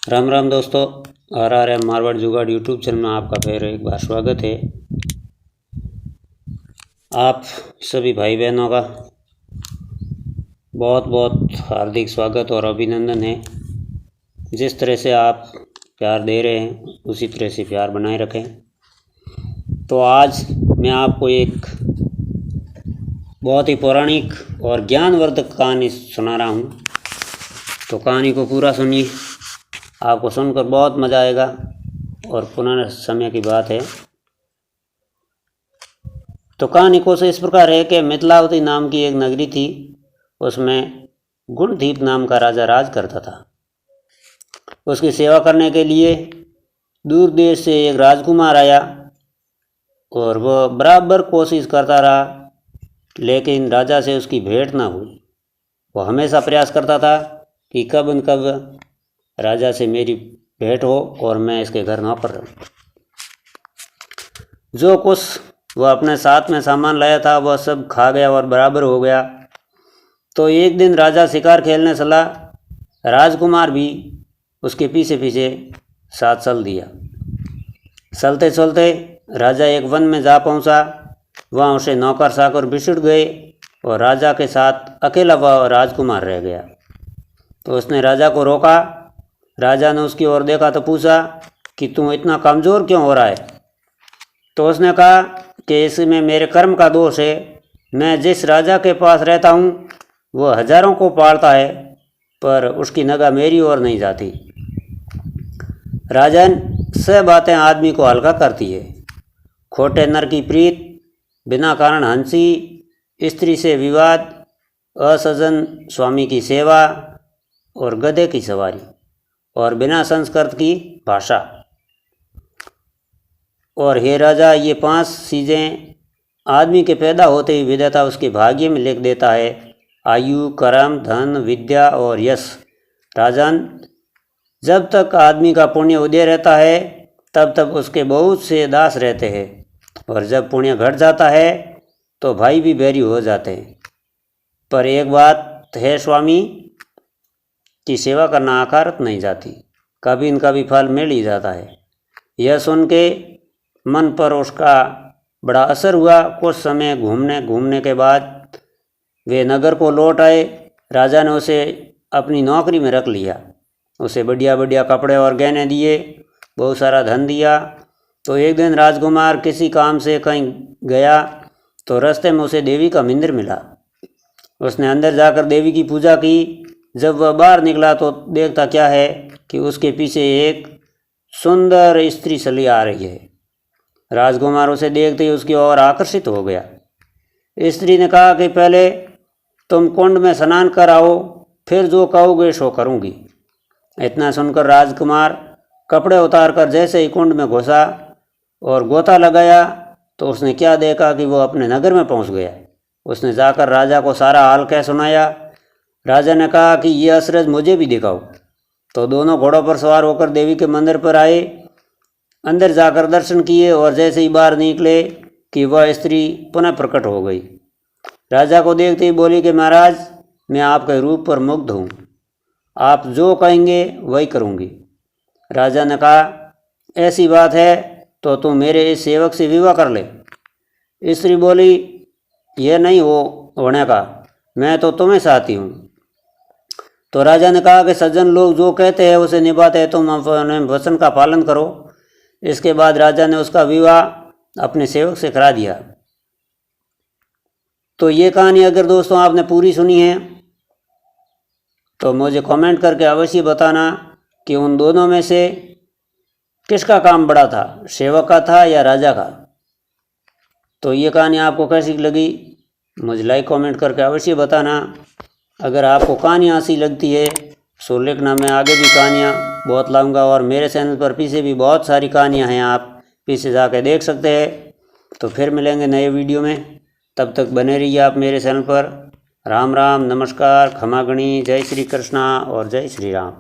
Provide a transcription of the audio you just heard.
राम राम दोस्तों, RRM मारवाड़ जुगाड़ YouTube channel में आपका फिर एक बार स्वागत है। आप सभी भाई बहनों का बहुत बहुत हार्दिक स्वागत और अभिनंदन है। जिस तरह से आप प्यार दे रहे हैं उसी तरह से प्यार बनाए रखें। तो आज मैं आपको एक बहुत ही पौराणिक और ज्ञानवर्धक कहानी सुना रहा हूँ। तो कहानी को पूरा सुनिए, आपको सुनकर बहुत मज़ा आएगा और पुराने समय की बात है। तो कहानी को से इस प्रकार है कि मिथिलावती नाम की एक नगरी थी, उसमें गुणदीप नाम का राजा राज करता था। उसकी सेवा करने के लिए दूर देश से एक राजकुमार आया और वह बराबर कोशिश करता रहा, लेकिन राजा से उसकी भेंट ना हुई। वह हमेशा प्रयास करता था कि कब न कब राजा से मेरी भेंट हो और मैं इसके घर नौकर रहूं। जो कुछ वह अपने साथ में सामान लाया था वह सब खा गया और बराबर हो गया। तो एक दिन राजा शिकार खेलने चला, राजकुमार भी उसके पीछे पीछे साथ चल दिया। चलते चलते राजा एक वन में जा पहुंचा। वहाँ उसे नौकर चाकर बिछुड़ गए और राजा के साथ अकेला वह राजकुमार रह गया। तो उसने राजा को रोका। राजा ने उसकी ओर देखा तो पूछा कि तू इतना कमज़ोर क्यों हो रहा है। तो उसने कहा कि इसमें मेरे कर्म का दोष है। मैं जिस राजा के पास रहता हूँ वह हजारों को पालता है, पर उसकी निगाह मेरी ओर नहीं जाती। राजन, सब बातें आदमी को हल्का करती है। खोटे नर की प्रीत, बिना कारण हंसी, स्त्री से विवाद, असजन स्वामी की सेवा और गधे की सवारी और बिना संस्कृत की भाषा। और हे राजा, ये 5 चीज़ें आदमी के पैदा होते ही विधाता उसके भाग्य में लिख देता है: आयु, कर्म, धन, विद्या और यश। राजन, जब तक आदमी का पुण्य उदय रहता है तब तक उसके बहुत से दास रहते हैं, और जब पुण्य घट जाता है तो भाई भी बैरी हो जाते हैं। पर एक बात है स्वामी, की सेवा करना आकारत नहीं जाती, कभी न कभी फल मिल ही जाता है। यह सुन के मन पर उसका बड़ा असर हुआ। कुछ समय घूमने के बाद वे नगर को लौट आए। राजा ने उसे अपनी नौकरी में रख लिया। उसे बढ़िया बढ़िया कपड़े और गहने दिए, बहुत सारा धन दिया। तो एक दिन राजकुमार किसी काम से कहीं गया तो रास्ते में उसे देवी का मंदिर मिला। उसने अंदर जाकर देवी की पूजा की। जब वह बाहर निकला तो देखता क्या है कि उसके पीछे एक सुंदर स्त्री चली आ रही है। राजकुमार उसे देखते ही उसकी ओर आकर्षित हो गया। स्त्री ने कहा कि पहले तुम कुंड में स्नान कर आओ, फिर जो कहोगे सो करूँगी। इतना सुनकर राजकुमार कपड़े उतार कर जैसे ही कुंड में घुसा और गोता लगाया तो उसने क्या देखा कि वो अपने नगर में पहुंच गया। उसने जाकर राजा को सारा हाल कह सुनाया। राजा ने कहा कि ये अचरज मुझे भी दिखाओ। तो दोनों घोड़ों पर सवार होकर देवी के मंदिर पर आए। अंदर जाकर दर्शन किए और जैसे ही बाहर निकले कि वह स्त्री पुनः प्रकट हो गई। राजा को देखते ही बोली कि महाराज, मैं आपके रूप पर मुग्ध हूँ, आप जो कहेंगे वही करूँगी। राजा ने कहा, ऐसी बात है तो तुम मेरे इस सेवक से विवाह कर ले। स्त्री बोली, यह नहीं होने का, मैं तो तुम्हें चाहती हूँ। तो राजा ने कहा कि सज्जन लोग जो कहते हैं उसे निभाते हैं, तुम अपने वचन का पालन करो। इसके बाद राजा ने उसका विवाह अपने सेवक से करा दिया। तो ये कहानी अगर दोस्तों आपने पूरी सुनी है तो मुझे कमेंट करके अवश्य बताना कि उन दोनों में से किसका काम बड़ा था, सेवक का था या राजा का। तो ये कहानी आपको कैसी लगी मुझे लाइक कमेंट करके अवश्य बताना। अगर आपको कहानियाँ अच्छी लगती है सो लिखना, मैं आगे भी कहानियाँ बहुत लाऊंगा। और मेरे चैनल पर पीछे भी बहुत सारी कहानियाँ हैं, आप पीछे जाके देख सकते हैं। तो फिर मिलेंगे नए वीडियो में, तब तक बने रहिए आप मेरे चैनल पर। राम राम, नमस्कार, खमागणी, जय श्री कृष्णा और जय श्री राम।